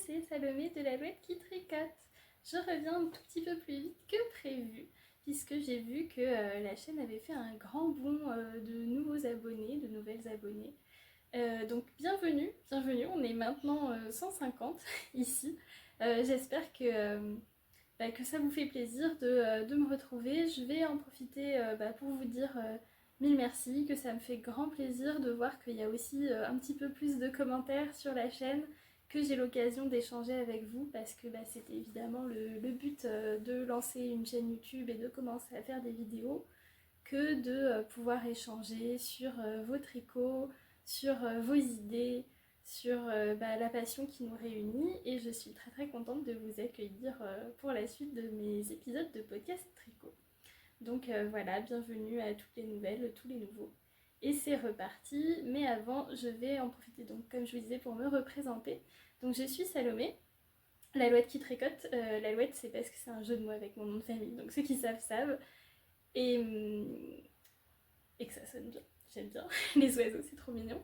c'est Salomé de l'Alouette qui tricote. Je reviens un tout petit peu plus vite que prévu, puisque j'ai vu que la chaîne avait fait un grand bond de nouveaux abonnés, de nouvelles abonnées. Donc bienvenue, on est maintenant 150 ici. J'espère que ça vous fait plaisir de me retrouver. Je vais en profiter pour vous dire mille merci, que ça me fait grand plaisir de voir qu'il y a aussi un petit peu plus de commentaires sur la chaîne, que j'ai l'occasion d'échanger avec vous, parce que c'était évidemment le but de lancer une chaîne YouTube et de commencer à faire des vidéos, que de pouvoir échanger sur vos tricots, sur vos idées, sur la passion qui nous réunit, et je suis très très contente de vous accueillir pour la suite de mes épisodes de podcast tricot. Donc voilà, bienvenue à toutes les nouvelles, tous les nouveaux. Et c'est reparti, mais avant je vais en profiter, donc comme je vous disais, pour me représenter. Donc je suis Salomé, l'Alouette qui tricote. L'Alouette, c'est parce que c'est un jeu de mots avec mon nom de famille, donc ceux qui savent savent. Et que ça sonne bien, j'aime bien les oiseaux, c'est trop mignon.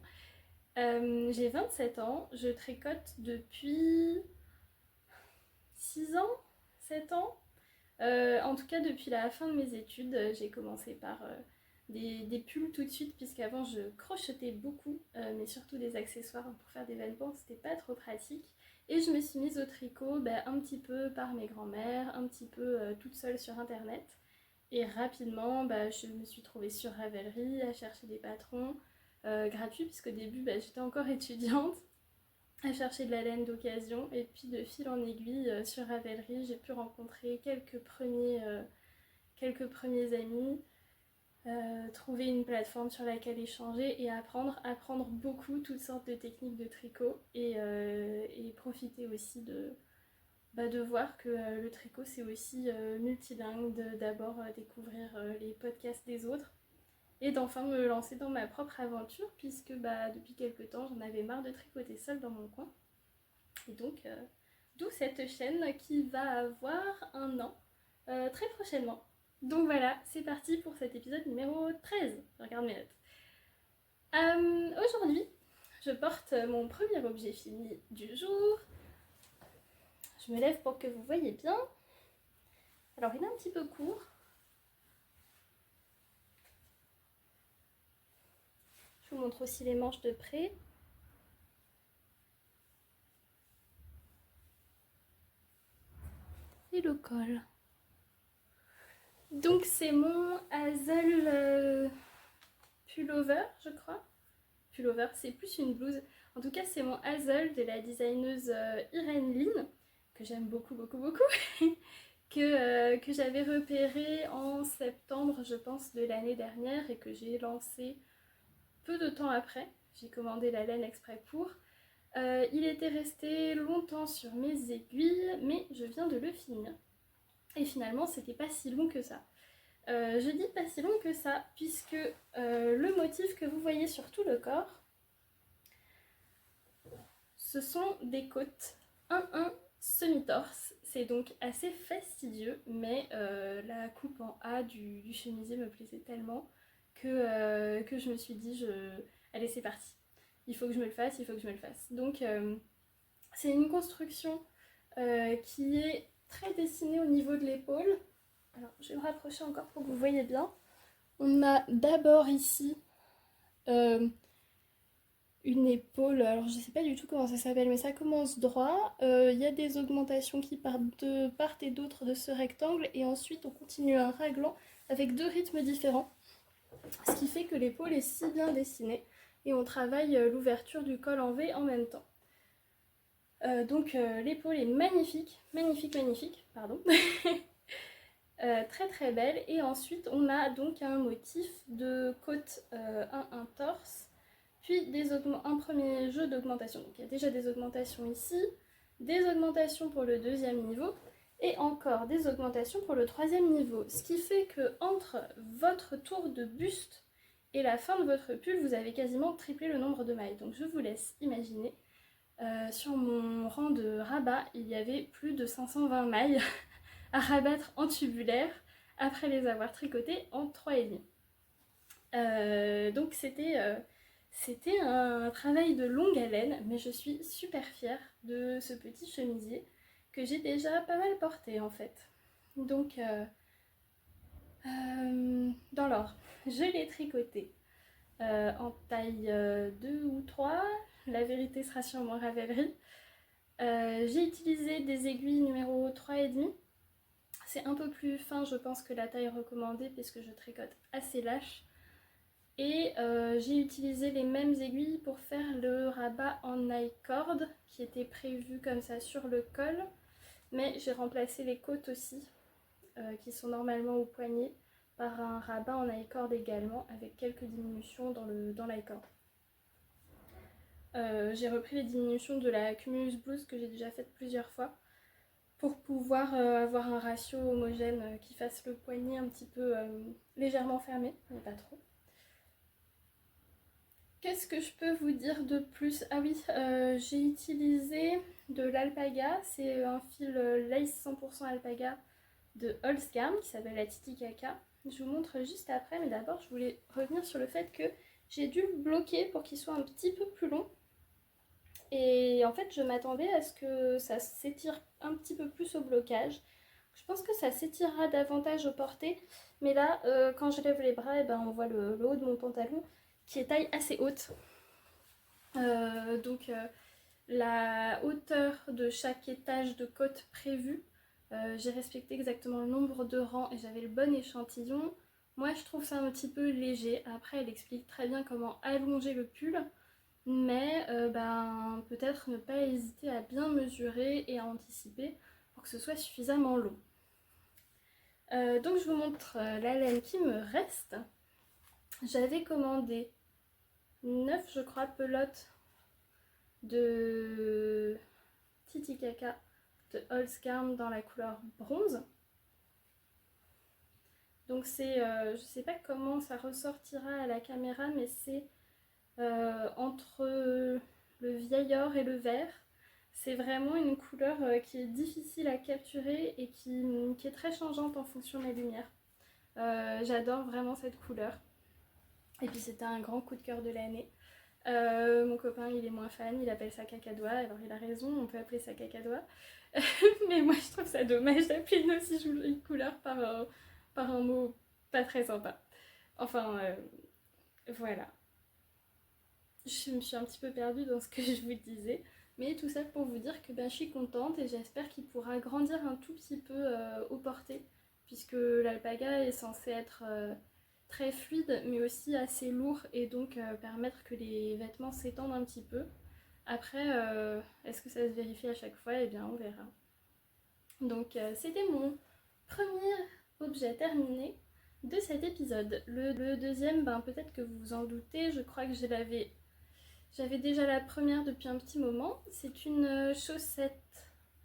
J'ai 27 ans, je tricote depuis 6 ans, 7 ans. En tout cas, depuis la fin de mes études, j'ai commencé par des pulls tout de suite, puisqu'avant je crochetais beaucoup, mais surtout des accessoires pour faire des vêtements, c'était pas trop pratique. Et je me suis mise au tricot un petit peu par mes grands-mères, un petit peu toute seule sur internet. Et rapidement, je me suis trouvée sur Ravelry à chercher des patrons gratuits, puisqu'au début j'étais encore étudiante, à chercher de la laine d'occasion. Et puis de fil en aiguille, sur Ravelry, j'ai pu rencontrer quelques premiers amis, trouver une plateforme sur laquelle échanger et apprendre beaucoup toutes sortes de techniques de tricot, et profiter aussi de voir que le tricot c'est aussi multilingue, d'abord découvrir les podcasts des autres, et d'enfin me lancer dans ma propre aventure, puisque depuis quelques temps j'en avais marre de tricoter seule dans mon coin. Et donc d'où cette chaîne qui va avoir un an très prochainement. Donc voilà, c'est parti pour cet épisode numéro 13. Je regarde mes notes. Aujourd'hui, je porte mon premier objet fini du jour. Je me lève pour que vous voyez bien. Alors il est un petit peu court. Je vous montre aussi les manches de près. Et le col. Donc c'est mon Hazel pullover, je crois. Pullover, c'est plus une blouse. En tout cas, c'est mon Hazel de la designeuse Irene Lin, que j'aime beaucoup, que j'avais repéré en septembre, je pense, de l'année dernière, et que j'ai lancé peu de temps après. J'ai commandé la laine exprès pour. Il était resté longtemps sur mes aiguilles, mais je viens de le finir. Et finalement, c'était pas si long que ça. Je dis pas si long que ça, puisque le motif que vous voyez sur tout le corps, ce sont des côtes 1-1 semi-torse. C'est donc assez fastidieux, mais la coupe en A du chemisier me plaisait tellement que je me suis dit, allez c'est parti. Il faut que je me le fasse. Donc c'est une construction qui est très dessinée au niveau de l'épaule. Alors je vais me rapprocher encore pour que vous voyez bien. On a d'abord ici une épaule, alors je sais pas du tout comment ça s'appelle, mais ça commence droit. Il y a des augmentations qui partent de part et d'autre de ce rectangle, et ensuite on continue un raglan avec deux rythmes différents, ce qui fait que l'épaule est si bien dessinée, et on travaille l'ouverture du col en V en même temps. Donc l'épaule est magnifique, pardon. Très très belle. Et ensuite on a donc un motif de côte 1-1 torse, puis un premier jeu d'augmentation. Donc il y a déjà des augmentations ici, des augmentations pour le deuxième niveau, et encore des augmentations pour le troisième niveau. Ce qui fait que entre votre tour de buste et la fin de votre pull, vous avez quasiment triplé le nombre de mailles. Donc je vous laisse imaginer. Sur mon rang de rabat, il y avait plus de 520 mailles à rabattre en tubulaire après les avoir tricotées en 3,5. Donc c'était C'était un travail de longue haleine, mais je suis super fière de ce petit chemisier que j'ai déjà pas mal porté en fait. Donc, dans l'ordre, je l'ai tricoté en taille 2 ou 3. La vérité sera sur mon Ravelry. J'ai utilisé des aiguilles numéro 3,5. C'est un peu plus fin, je pense, que la taille recommandée puisque je tricote assez lâche. Et j'ai utilisé les mêmes aiguilles pour faire le rabat en I-cord qui était prévu comme ça sur le col. Mais j'ai remplacé les côtes aussi, qui sont normalement au poignet, par un rabat en I-cord également, avec quelques diminutions dans l'i-cord. J'ai repris les diminutions de la Cumulus Blouse que j'ai déjà faites plusieurs fois pour pouvoir avoir un ratio homogène qui fasse le poignet un petit peu légèrement fermé, mais pas trop. Qu'est-ce que je peux vous dire de plus? Ah oui, j'ai utilisé de l'alpaga, c'est un fil lace 100% alpaga de Holzgarn qui s'appelle la Titicaca. Je vous montre juste après, mais d'abord je voulais revenir sur le fait que j'ai dû le bloquer pour qu'il soit un petit peu plus long. Et en fait, je m'attendais à ce que ça s'étire un petit peu plus au blocage. Je pense que ça s'étirera davantage au porté, mais là, quand je lève les bras, on voit le haut de mon pantalon qui est taille assez haute. Donc la hauteur de chaque étage de côte prévu, j'ai respecté exactement le nombre de rangs et j'avais le bon échantillon. Moi je trouve ça un petit peu léger. Après elle explique très bien comment allonger le pull, mais peut-être ne pas hésiter à bien mesurer et à anticiper pour que ce soit suffisamment long. Donc je vous montre la laine qui me reste. J'avais commandé 9 je crois pelotes de Titicaca de Holzgarn dans la couleur bronze. Donc c'est, je sais pas comment ça ressortira à la caméra, mais c'est entre le vieil or et le vert. C'est vraiment une couleur qui est difficile à capturer et qui est très changeante en fonction des lumières. J'adore vraiment cette couleur. Et puis c'était un grand coup de cœur de l'année. Mon copain il est moins fan, il appelle ça cacadois, alors il a raison, on peut appeler ça cacadois. Mais moi je trouve ça dommage d'appeler une aussi jolie couleur par un mot pas très sympa. Enfin, voilà. Je me suis un petit peu perdue dans ce que je vous disais. Mais tout ça pour vous dire que je suis contente et j'espère qu'il pourra grandir un tout petit peu au porté. Puisque l'alpaga est censé être très fluide mais aussi assez lourd et donc permettre que les vêtements s'étendent un petit peu. Après, est-ce que ça se vérifie à chaque fois? Eh bien, on verra. Donc, c'était mon premier objet terminé de cet épisode. Le deuxième, peut-être que vous vous en doutez, je crois que j'avais déjà la première depuis un petit moment. C'est une chaussette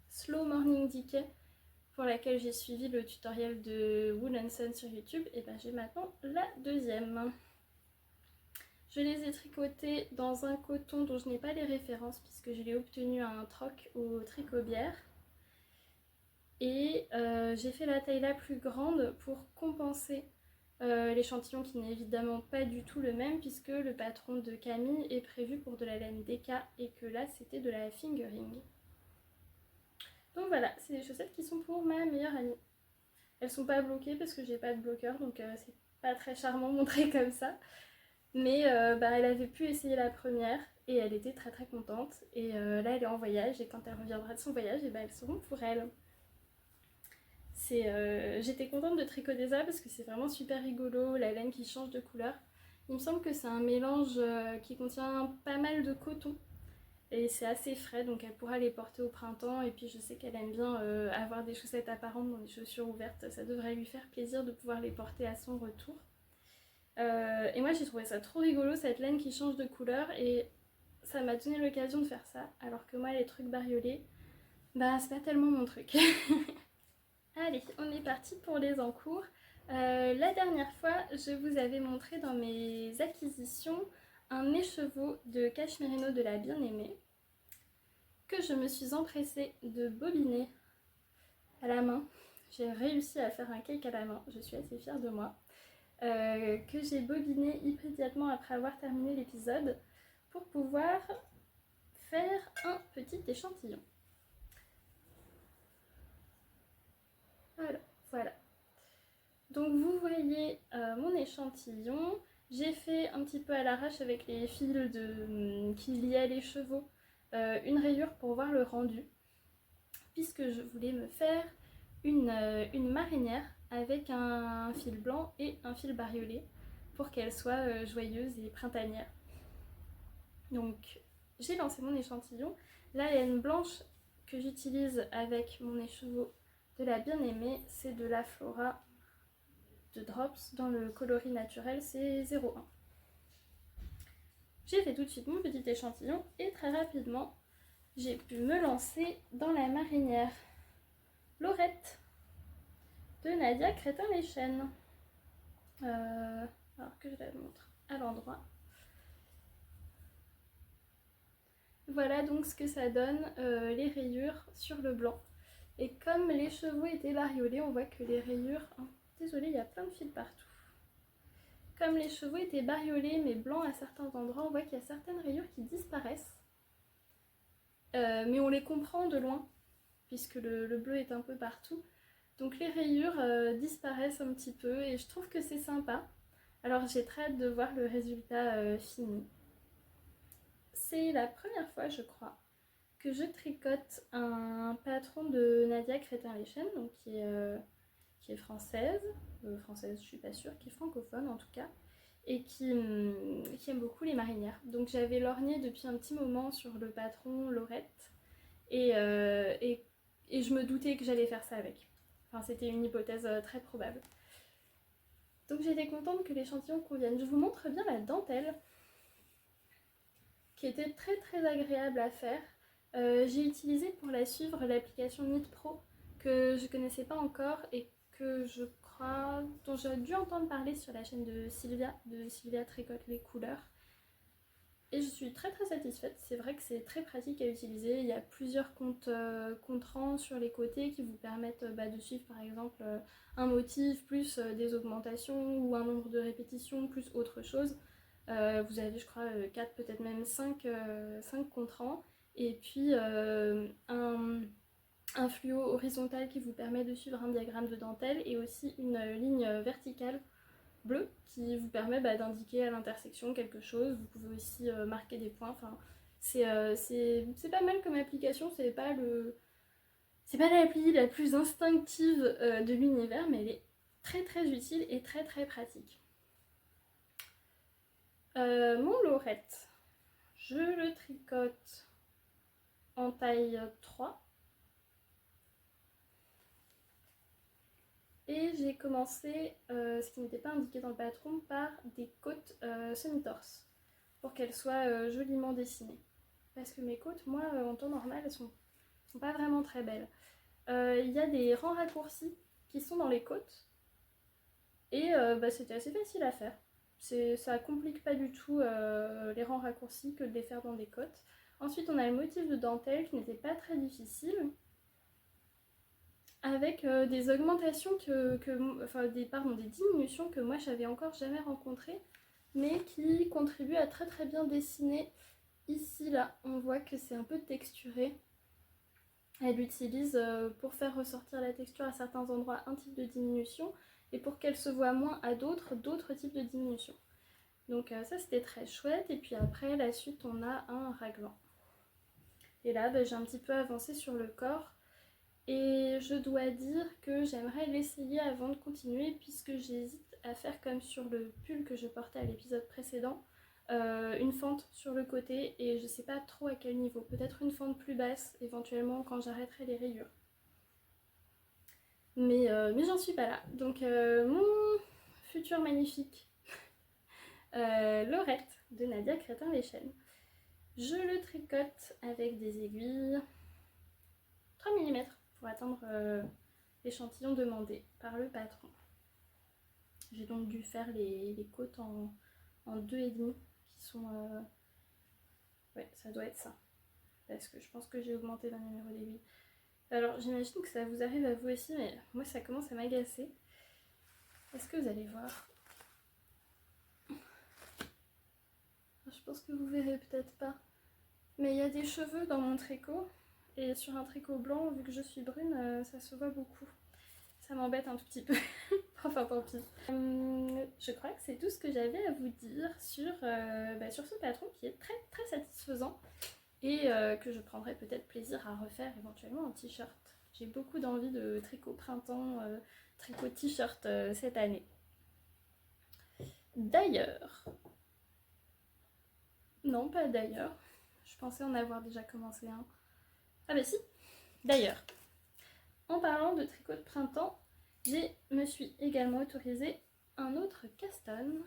Slow Morning Decay pour laquelle j'ai suivi le tutoriel de Wool & Son sur YouTube. Et j'ai maintenant la deuxième. Je les ai tricotées dans un coton dont je n'ai pas les références puisque je l'ai obtenu à un troc au Tricobière. Et j'ai fait la taille la plus grande pour compenser l'échantillon qui n'est évidemment pas du tout le même puisque le patron de Camille est prévu pour de la laine DK et que là c'était de la fingering. Donc voilà, c'est des chaussettes qui sont pour ma meilleure amie. Elles sont pas bloquées parce que j'ai pas de bloqueur donc c'est pas très charmant montré comme ça. Mais elle avait pu essayer la première et elle était très très contente. Et là elle est en voyage et quand elle reviendra de son voyage, elles seront pour elle. J'étais contente de tricoter ça parce que c'est vraiment super rigolo, la laine qui change de couleur. Il me semble que c'est un mélange qui contient pas mal de coton et c'est assez frais donc elle pourra les porter au printemps. Et puis je sais qu'elle aime bien avoir des chaussettes apparentes dans des chaussures ouvertes, ça devrait lui faire plaisir de pouvoir les porter à son retour. Et moi j'ai trouvé ça trop rigolo cette laine qui change de couleur et ça m'a donné l'occasion de faire ça alors que moi les trucs bariolés, c'est pas tellement mon truc. Allez, on est parti pour les encours. La dernière fois, je vous avais montré dans mes acquisitions un écheveau de Cachemérino de la Bien-Aimée que je me suis empressée de bobiner à la main. J'ai réussi à faire un cake à la main, je suis assez fière de moi. Que j'ai bobiné immédiatement après avoir terminé l'épisode pour pouvoir faire un petit échantillon. Alors, voilà. Donc vous voyez mon échantillon. J'ai fait un petit peu à l'arrache avec les fils qui liaient les chevaux une rayure pour voir le rendu, puisque je voulais me faire une marinière avec un fil blanc et un fil bariolé pour qu'elle soit joyeuse et printanière. Donc j'ai lancé mon échantillon. La laine blanche que j'utilise avec mon écheveau de la bien-aimée, c'est de la Flora de Drops dans le coloris naturel, c'est 0,1. J'ai fait tout de suite mon petit échantillon et très rapidement j'ai pu me lancer dans la marinière Laurette de Nadia Crétin-Leschène. Alors que je la montre à l'endroit. Voilà donc ce que ça donne, les rayures sur le blanc. Et comme les chevaux étaient bariolés, on voit que les rayures... Oh, désolée, il y a plein de fils partout. Comme les chevaux étaient bariolés mais blancs à certains endroits, on voit qu'il y a certaines rayures qui disparaissent. Mais on les comprend de loin, puisque le bleu est un peu partout. Donc les rayures disparaissent un petit peu et je trouve que c'est sympa. Alors j'ai très hâte de voir le résultat fini. C'est la première fois, je crois, que je tricote un patron de Nadia Crétin-Leschène, donc qui est française, je suis pas sûre, qui est francophone en tout cas, et qui aime beaucoup les marinières. Donc j'avais lorgné depuis un petit moment sur le patron Laurette, et je me doutais que j'allais faire ça avec. Enfin, c'était une hypothèse très probable. Donc j'étais contente que l'échantillon convienne. Je vous montre bien la dentelle, qui était très très agréable à faire. J'ai utilisé pour la suivre l'application Knit Pro, que je connaissais pas encore et que je crois, dont j'ai dû entendre parler sur la chaîne de Sylvia Tricote les couleurs. Et je suis très très satisfaite. C'est vrai que c'est très pratique à utiliser. Il y a plusieurs contrans sur les côtés qui vous permettent de suivre par exemple un motif plus des augmentations ou un nombre de répétitions plus autre chose. Vous avez je crois 4 peut-être même 5 contrans. Et puis un fluo horizontal qui vous permet de suivre un diagramme de dentelle et aussi une ligne verticale bleue qui vous permet d'indiquer à l'intersection quelque chose. Vous pouvez aussi marquer des points. Enfin, c'est pas mal comme application. C'est pas l'appli la plus instinctive de l'univers, mais elle est très très utile et très très pratique. Mon Laurette, je le tricote en taille 3. Et j'ai commencé, ce qui n'était pas indiqué dans le patron, par des côtes semi-torse, pour qu'elles soient joliment dessinées. Parce que mes côtes, moi, en temps normal, elles sont pas vraiment très belles. Il y a des rangs raccourcis qui sont dans les côtes, et c'était assez facile à faire. Ça complique pas du tout les rangs raccourcis que de les faire dans des côtes. Ensuite, on a le motif de dentelle qui n'était pas très difficile, avec des augmentations des diminutions que moi j'avais encore jamais rencontrées, mais qui contribuent à très très bien dessiner. Ici là, on voit que c'est un peu texturé. Elle utilise pour faire ressortir la texture à certains endroits un type de diminution et pour qu'elle se voit moins à d'autres types de diminution. Donc ça c'était très chouette. Et puis après la suite on a un raglan. Et là j'ai un petit peu avancé sur le corps. Et je dois dire que j'aimerais l'essayer avant de continuer, puisque j'hésite à faire comme sur le pull que je portais à l'épisode précédent, une fente sur le côté, et je sais pas trop à quel niveau. Peut-être une fente plus basse, éventuellement quand j'arrêterai les rayures. Mais j'en suis pas là. Donc mon futur magnifique Laurette de Nadia Crétin-Leschène. Je le tricote avec des aiguilles 3 mm pour atteindre l'échantillon demandé par le patron. J'ai donc dû faire les côtes en 2,5 qui sont... Ouais, ça doit être ça. Parce que je pense que j'ai augmenté d'un numéro d'aiguille. Alors j'imagine que ça vous arrive à vous aussi, mais moi ça commence à m'agacer. Est-ce que vous allez voir? Vous verrez peut-être pas. Mais il y a des cheveux dans mon tricot. Et sur un tricot blanc, vu que je suis brune, ça se voit beaucoup. Ça m'embête un tout petit peu. Enfin, tant pis. Je crois que c'est tout ce que j'avais à vous dire sur ce patron qui est très très satisfaisant. Et que je prendrai peut-être plaisir à refaire éventuellement en t-shirt. J'ai beaucoup d'envie de tricot printemps, tricot t-shirt cette année. D'ailleurs, non pas d'ailleurs, je pensais en avoir déjà commencé un. Ah bah si, d'ailleurs, en parlant de tricot de printemps, je me suis également autorisée un autre caston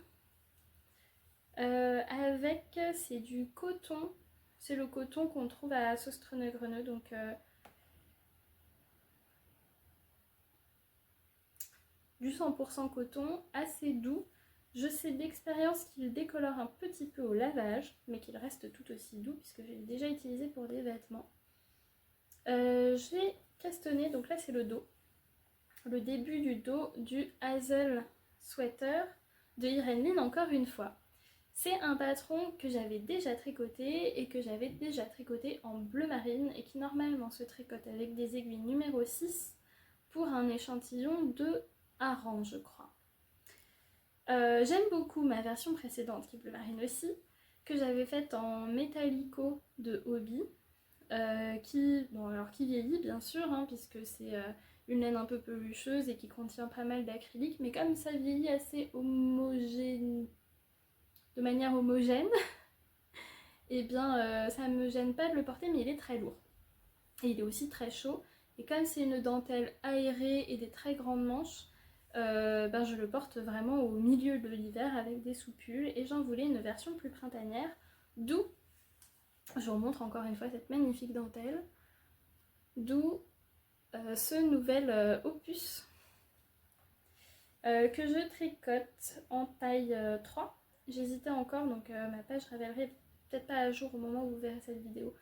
c'est du coton, c'est le coton qu'on trouve à Sostrene-Greneux, donc du 100% coton, assez doux. Je sais d'expérience qu'il décolore un petit peu au lavage, mais qu'il reste tout aussi doux puisque je l'ai déjà utilisé pour des vêtements. J'ai castonné, donc là c'est le dos, le début du dos du Hazel Sweater de Irene Lynn encore une fois. C'est un patron que j'avais déjà tricoté et que j'avais déjà tricoté en bleu marine et qui normalement se tricote avec des aiguilles numéro 6 pour un échantillon de hareng, je crois. J'aime beaucoup ma version précédente qui est bleu marine aussi, que j'avais faite en métallico de Hobby, qui vieillit bien sûr, hein, puisque c'est une laine un peu pelucheuse et qui contient pas mal d'acrylique, mais comme ça vieillit assez homogène, de manière homogène, et bien ça me gêne pas de le porter, mais il est très lourd. Et il est aussi très chaud, et comme c'est une dentelle aérée et des très grandes manches, je le porte vraiment au milieu de l'hiver avec des soupules, et j'en voulais une version plus printanière, d'où je vous montre encore une fois cette magnifique dentelle, d'où ce nouvel opus que je tricote en taille 3. J'hésitais encore, donc ma page révélerait peut-être pas à jour au moment où vous verrez cette vidéo.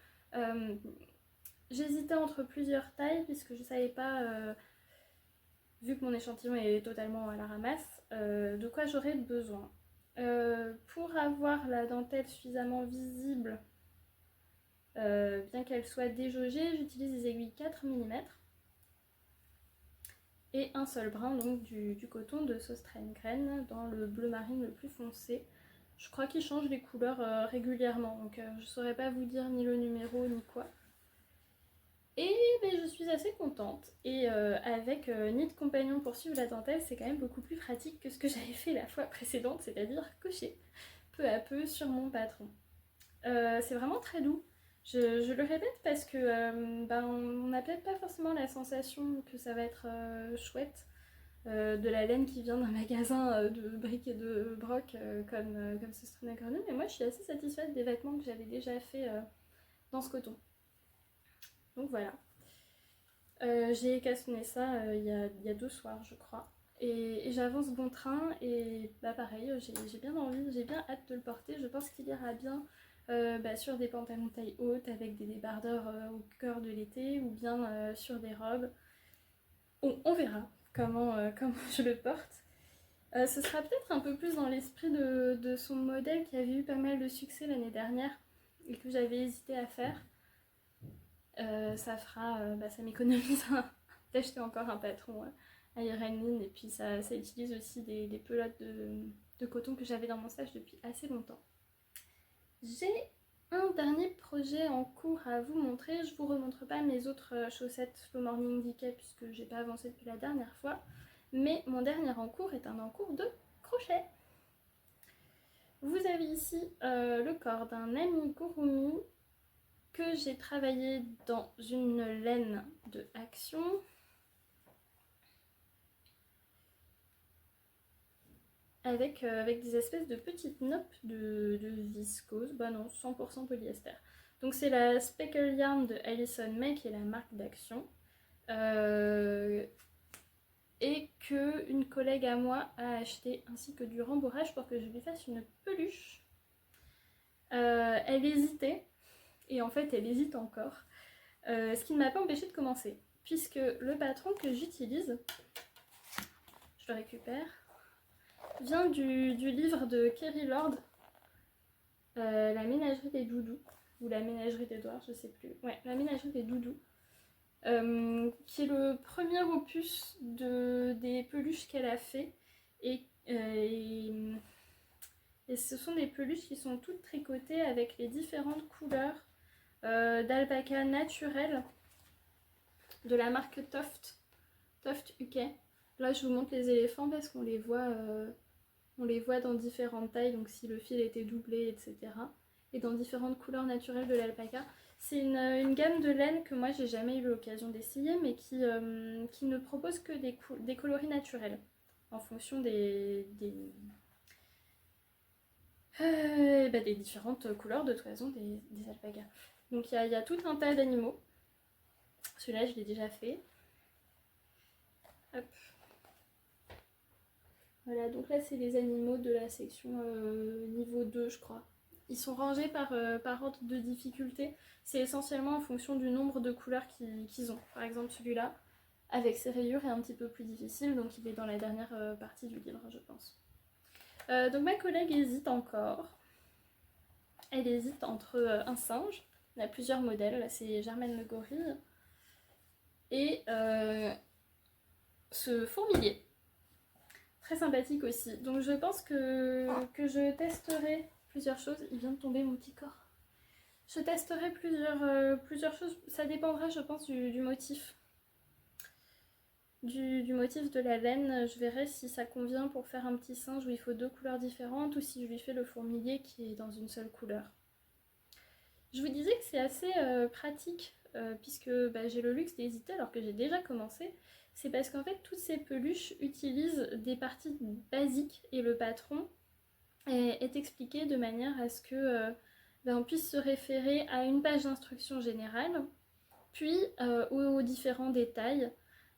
J'hésitais entre plusieurs tailles puisque je savais pas, vu que mon échantillon est totalement à la ramasse, de quoi j'aurais besoin. Pour avoir la dentelle suffisamment visible, bien qu'elle soit déjaugée, j'utilise des aiguilles 4 mm et un seul brin, donc du coton de Sostrene-Greneux dans le bleu marine le plus foncé. Je crois qu'il change les couleurs régulièrement, donc je ne saurais pas vous dire ni le numéro ni quoi. Et je suis assez contente. Et avec Knit Compagnon pour suivre la dentelle, c'est quand même beaucoup plus pratique que ce que j'avais fait la fois précédente, c'est-à-dire cocher peu à peu sur mon patron. C'est vraiment très doux. Je le répète parce que on n'a peut-être pas forcément la sensation que ça va être chouette de la laine qui vient d'un magasin de briques et de broc comme Sostrene-Greneux, mais moi je suis assez satisfaite des vêtements que j'avais déjà fait dans ce coton. Donc voilà. J'ai cassonné ça il y a 2 soirs je crois. Et j'avance bon train et pareil, j'ai bien envie, j'ai bien hâte de le porter. Je pense qu'il ira bien sur des pantalons taille haute avec des débardeurs au cœur de l'été ou bien sur des robes. On verra comment je le porte. Ce sera peut-être un peu plus dans l'esprit de son modèle qui avait eu pas mal de succès l'année dernière et que j'avais hésité à faire. Ça m'économise d'acheter encore un patron à Irene Lynn, et puis ça utilise aussi des pelotes de coton que j'avais dans mon stage depuis assez longtemps. J'ai un dernier projet en cours à vous montrer. Je vous remontre pas mes autres chaussettes Slow Morning Decay puisque j'ai pas avancé depuis la dernière fois, mais mon dernier en cours est un en cours de crochet. Vous avez ici le corps d'un amigurumi que j'ai travaillé dans une laine de Action. Avec des espèces de petites noppes de viscose, non, 100% polyester. Donc c'est la Speckle Yarn de Alison May qui est la marque d'Action. Et que une collègue à moi a acheté, ainsi que du rembourrage pour que je lui fasse une peluche. Elle hésitait, et en fait elle hésite encore, ce qui ne m'a pas empêché de commencer, puisque le patron que j'utilise, je le récupère, vient du livre de Kerry Lord, La ménagerie des doudous, ou la ménagerie d'Edouard, je sais plus. Ouais, la ménagerie des doudous, qui est le premier opus des peluches qu'elle a fait. Et, et ce sont des peluches qui sont toutes tricotées avec les différentes couleurs d'alpaca naturel de la marque Toft UK. Là, je vous montre les éléphants parce qu'on les voit dans différentes tailles, donc si le fil était doublé, etc. Et dans différentes couleurs naturelles de l'alpaca. C'est une gamme de laine que moi j'ai jamais eu l'occasion d'essayer, mais qui ne propose que des coloris naturels en fonction des différentes couleurs de toison des alpacas. Donc il y a tout un tas d'animaux. Celui-là, je l'ai déjà fait. Hop. Voilà, donc là, c'est les animaux de la section niveau 2, je crois. Ils sont rangés par ordre de difficulté. C'est essentiellement en fonction du nombre de couleurs qu'ils ont. Par exemple, celui-là, avec ses rayures, est un petit peu plus difficile, donc il est dans la dernière partie du livre, je pense. Donc ma collègue hésite encore. Elle hésite entre un singe, il y a plusieurs modèles, là c'est Germaine le gorille, et ce fourmilier. Très sympathique aussi. Donc je pense que je testerai plusieurs choses. Il vient de tomber mon petit corps. Je testerai plusieurs choses. Ça dépendra, je pense, du motif. Du motif de la laine. Je verrai si ça convient pour faire un petit singe où il faut 2 couleurs différentes ou si je lui fais le fourmilier qui est dans une seule couleur. Je vous disais que c'est assez pratique puisque j'ai le luxe d'hésiter alors que j'ai déjà commencé. C'est parce qu'en fait toutes ces peluches utilisent des parties basiques et le patron est expliqué de manière à ce que on puisse se référer à une page d'instruction générale, puis aux différents détails.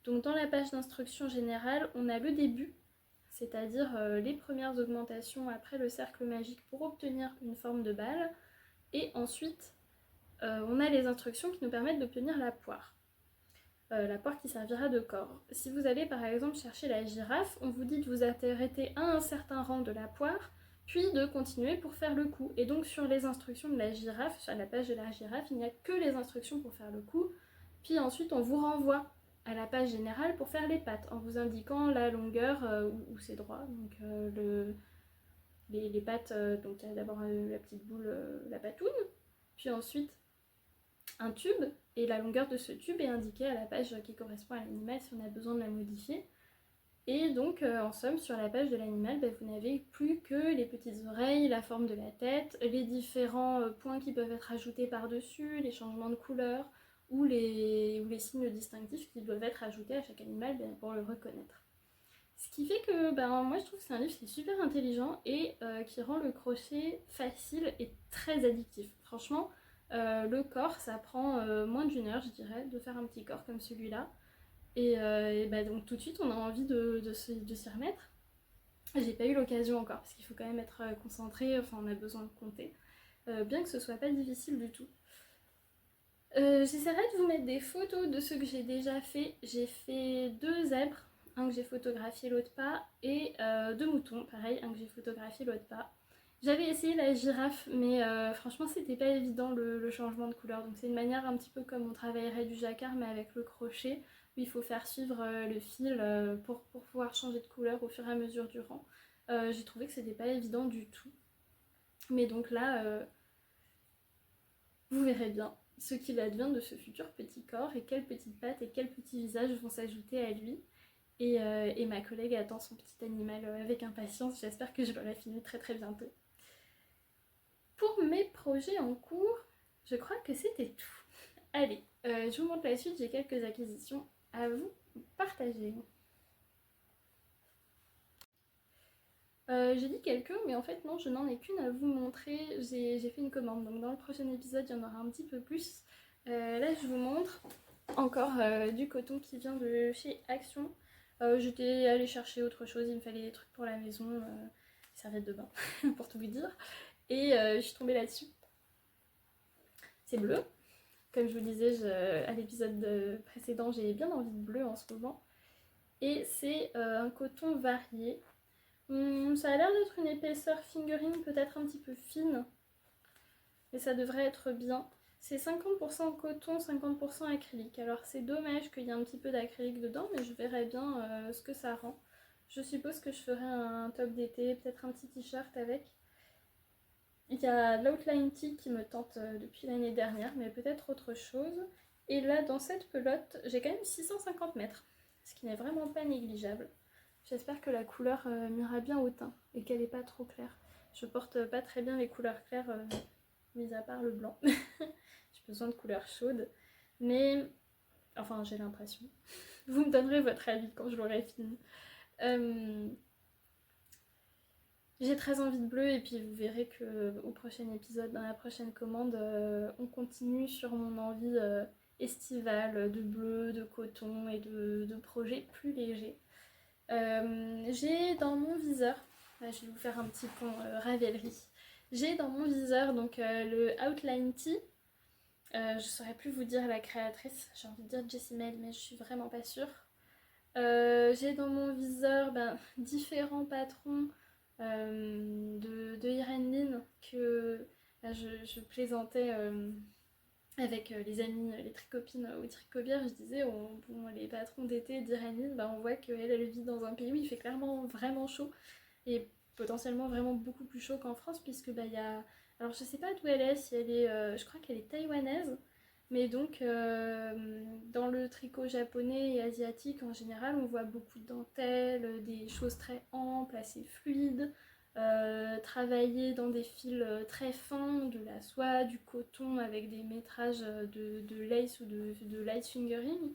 Donc dans la page d'instruction générale, on a le début, c'est-à-dire les premières augmentations après le cercle magique pour obtenir une forme de balle, et ensuite on a les instructions qui nous permettent d'obtenir la poire. La poire qui servira de corps. Si vous allez par exemple chercher la girafe, on vous dit de vous arrêter à un certain rang de la poire, puis de continuer pour faire le coup. Et donc sur les instructions de la girafe, sur la page de la girafe, il n'y a que les instructions pour faire le coup, puis ensuite on vous renvoie à la page générale pour faire les pattes, en vous indiquant la longueur où c'est droit. Donc les pattes, donc il y a d'abord la petite boule, la patoune, puis ensuite un tube, et la longueur de ce tube est indiquée à la page qui correspond à l'animal si on a besoin de la modifier. Et donc en somme sur la page de l'animal, vous n'avez plus que les petites oreilles, la forme de la tête, les différents points qui peuvent être ajoutés par-dessus, les changements de couleur ou les signes distinctifs qui doivent être ajoutés à chaque animal pour le reconnaître. Ce qui fait que moi je trouve que c'est un livre qui est super intelligent et qui rend le crochet facile et très addictif. Franchement, le corps, ça prend moins d'une heure, je dirais, de faire un petit corps comme celui-là. Et donc tout de suite, on a envie de s'y remettre. J'ai pas eu l'occasion encore, parce qu'il faut quand même être concentré, enfin on a besoin de compter. Bien que ce soit pas difficile du tout. J'essaierai de vous mettre des photos de ce que j'ai déjà fait. J'ai fait 2 zèbres, un que j'ai photographié, l'autre pas, et 2 moutons, pareil, un que j'ai photographié, l'autre pas. J'avais essayé la girafe, mais franchement c'était pas évident le changement de couleur. Donc c'est une manière un petit peu comme on travaillerait du jacquard, mais avec le crochet, où il faut faire suivre le fil pour pouvoir changer de couleur au fur et à mesure du rang. J'ai trouvé que c'était pas évident du tout. Mais donc là, vous verrez bien ce qu'il advient de ce futur petit corps et quelles petites pattes et quels petits visages vont s'ajouter à lui. Et ma collègue attend son petit animal avec impatience. J'espère que je l'aurai fini très très bientôt. Pour mes projets en cours, je crois que c'était tout. Allez, je vous montre la suite, j'ai quelques acquisitions à vous partager. J'ai dit quelques, mais en fait non, je n'en ai qu'une à vous montrer. J'ai fait une commande, donc dans le prochain épisode, il y en aura un petit peu plus. Là, je vous montre encore du coton qui vient de chez Action. J'étais allée chercher autre chose, il me fallait des trucs pour la maison, serviettes de bain, pour tout vous dire. Et je suis tombée là-dessus. C'est bleu. Comme je vous disais à l'épisode précédent, j'ai bien envie de bleu en ce moment. Et c'est un coton varié. Ça a l'air d'être une épaisseur fingering peut-être un petit peu fine. mais ça devrait être bien. C'est 50% coton, 50% acrylique. Alors c'est dommage qu'il y ait un petit peu d'acrylique dedans, mais je verrai bien ce que ça rend. Je suppose que je ferai un top d'été, peut-être un petit t-shirt avec. Il y a l'Outline Tee qui me tente depuis l'année dernière, mais peut-être autre chose. Et là, dans cette pelote, j'ai quand même 650 mètres, ce qui n'est vraiment pas négligeable. J'espère que la couleur m'ira bien au teint et qu'elle n'est pas trop claire. Je porte pas très bien les couleurs claires, mis à part le blanc. J'ai besoin de couleurs chaudes, mais enfin j'ai l'impression. Vous me donnerez votre avis quand je l'aurai fini. J'ai très envie de bleu et puis vous verrez que au prochain épisode, dans la prochaine commande, on continue sur mon envie estivale de bleu, de coton et de projets plus légers. J'ai dans mon viseur, là, je vais vous faire un petit pont Ravelry. J'ai dans mon viseur donc le Outline Tee. Je saurais plus vous dire la créatrice, j'ai envie de dire Jessie Mail, mais je suis vraiment pas sûre. J'ai dans mon viseur différents patrons de Irene Lin que je plaisantais avec les amis, les tricopines au Tricobière. Je disais, bon, les patrons d'été d'Irene Lin, on voit qu'elle vit dans un pays où il fait clairement vraiment chaud et potentiellement vraiment beaucoup plus chaud qu'en France, puisque il y a... Alors je sais pas d'où elle est, si elle est, je crois qu'elle est taïwanaise, mais donc dans le tricot japonais et asiatique en général, on voit beaucoup de dentelles, des choses très amples, assez fluides, travaillées dans des fils très fins, de la soie, du coton avec des métrages de lace ou de lace fingering.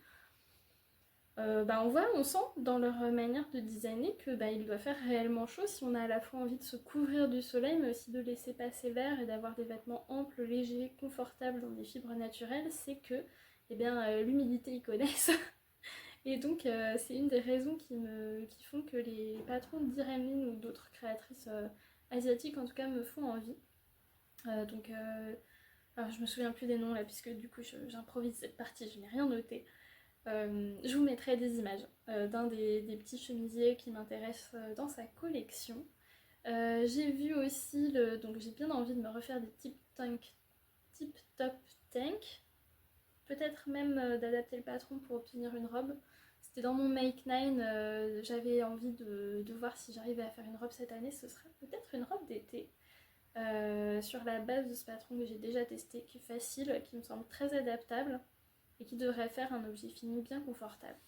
On sent dans leur manière de designer que il doit faire réellement chaud si on a à la fois envie de se couvrir du soleil mais aussi de laisser passer l'air et d'avoir des vêtements amples, légers, confortables dans des fibres naturelles. C'est que l'humidité ils connaissent et donc c'est une des raisons qui font que les patrons d'Irene Lin ou d'autres créatrices asiatiques en tout cas me font envie. Alors je me souviens plus des noms là puisque du coup j'improvise cette partie, je n'ai rien noté. Je vous mettrai des images d'un des petits chemisiers qui m'intéresse dans sa collection. J'ai vu aussi, donc j'ai bien envie de me refaire des tip top tank. Peut-être même d'adapter le patron pour obtenir une robe. C'était dans mon Make 9, j'avais envie de voir si j'arrivais à faire une robe cette année. Ce serait peut-être une robe d'été. Sur la base de ce patron que j'ai déjà testé, qui est facile, qui me semble très adaptable et qui devrait faire un objet fini bien confortable.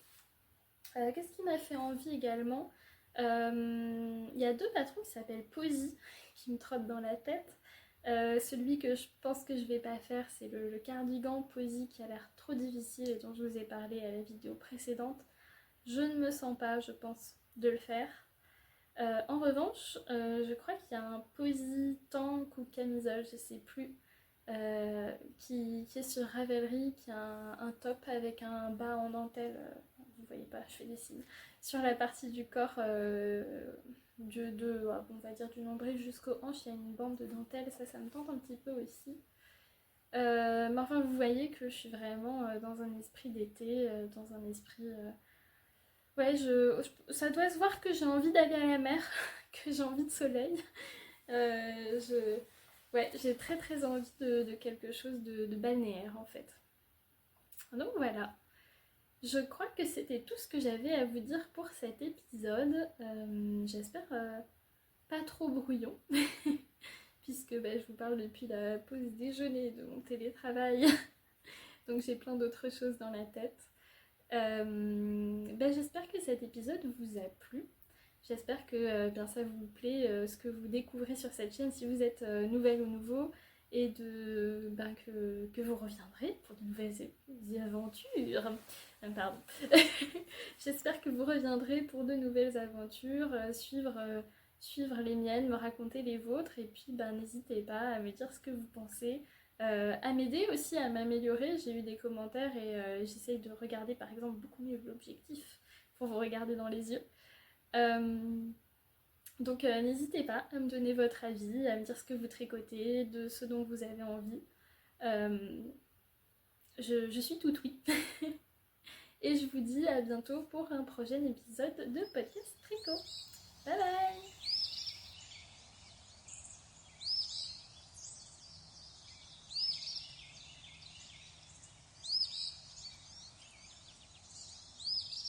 Qu'est-ce qui m'a fait envie également? Il y a deux patrons qui s'appellent Posy qui me trottent dans la tête. Celui que je pense que je vais pas faire, c'est le cardigan Posy qui a l'air trop difficile et dont je vous ai parlé à la vidéo précédente. Je ne me sens pas, je pense, de le faire. En revanche, je crois qu'il y a un Posy tank ou camisole, je sais plus, qui est sur Ravelry, qui a un top avec un bas en dentelle, vous voyez pas, je fais des signes, sur la partie du corps, on va dire du nombril jusqu'aux hanches, il y a une bande de dentelle, ça me tente un petit peu aussi. Mais enfin, vous voyez que je suis vraiment dans un esprit d'été, dans un esprit... Ouais, ça doit se voir que j'ai envie d'aller à la mer, que j'ai envie de soleil. Ouais, j'ai très très envie de quelque chose de balnéaire en fait. Donc voilà, je crois que c'était tout ce que j'avais à vous dire pour cet épisode. J'espère pas trop brouillon, puisque je vous parle depuis la pause déjeuner de mon télétravail. Donc j'ai plein d'autres choses dans la tête. J'espère que cet épisode vous a plu. J'espère que ça vous plaît, ce que vous découvrez sur cette chaîne si vous êtes nouvelle ou nouveau, et que vous reviendrez pour de nouvelles aventures. Pardon. J'espère que vous reviendrez pour de nouvelles aventures, suivre les miennes, me raconter les vôtres, et puis n'hésitez pas à me dire ce que vous pensez. À m'aider aussi à m'améliorer. J'ai eu des commentaires et j'essaye de regarder par exemple beaucoup mieux l'objectif pour vous regarder dans les yeux. Donc n'hésitez pas à me donner votre avis, à me dire ce que vous tricotez, de ce dont vous avez envie. Je suis tout oui. Et je vous dis à bientôt pour un prochain épisode de Podcast Tricot. Bye bye!